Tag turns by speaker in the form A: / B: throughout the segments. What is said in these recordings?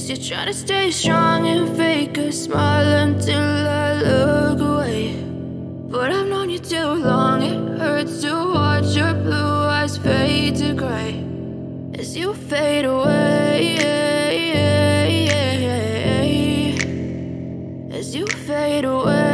A: Guess you're trying to stay strong and fake a smile until I look away. But I've known you too long, it hurts to watch your blue eyes fade to gray as you fade away, as you fade away.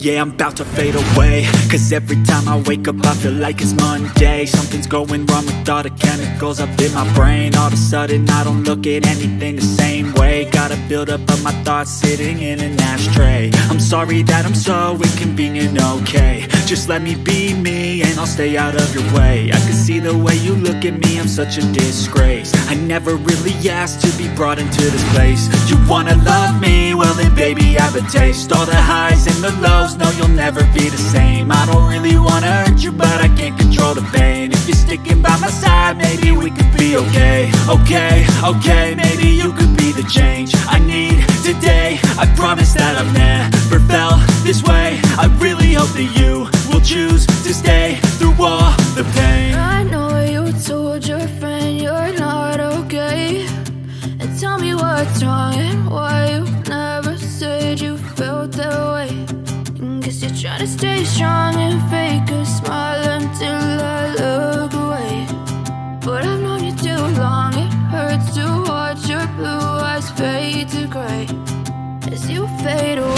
B: Yeah, I'm about to fade away, cause every time I wake up I feel like it's Monday. Something's going wrong with all the chemicals up in my brain. All of a sudden I don't look at anything the same way. Got a buildup of my thoughts sitting in an ashtray. I'm sorry that I'm so inconvenient, okay. Just let me be me and I'll stay out of your way. I can see the way you look at me, I'm such a disgrace. I never really asked to be brought into this place. You wanna love me? Well then baby I have a taste. All the highs and the lows, no, you'll never be the same. I don't really wanna hurt you, but I can't control the pain. If you're sticking by my side, maybe we could be okay. Okay, maybe you could be the change I need today. I promise that I've never felt this way. I really hope that you will choose to stay through all the pain.
A: I know you told your friend you're not okay, and tell me what's wrong and why you never said you felt that way. Guess you're trying to stay strong and fake a smile until I look away. But I've known you too long, it hurts to watch your blue eyes fade to gray as you fade away,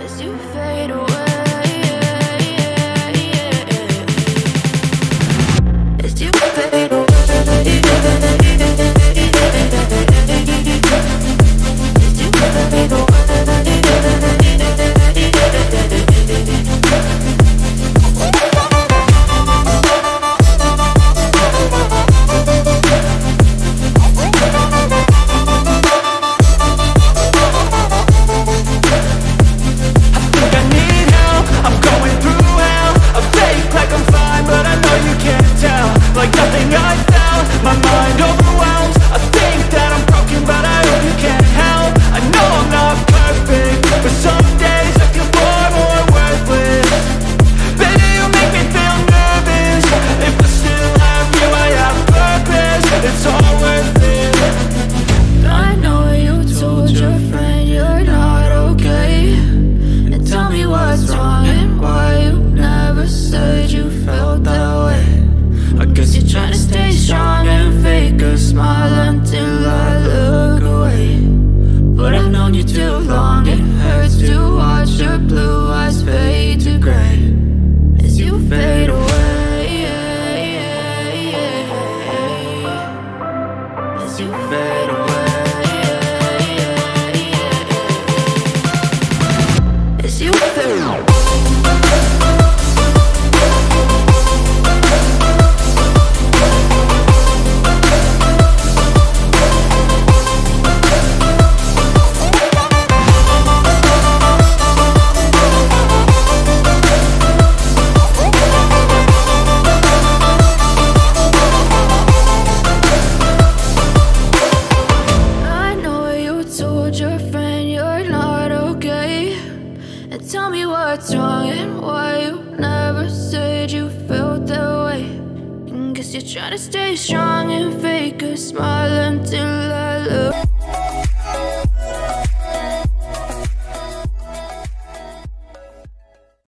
A: as you fade away, as you fade away. Tell me what's wrong and why you never said you felt that way. Guess you're trying to stay strong and fake a smile until I look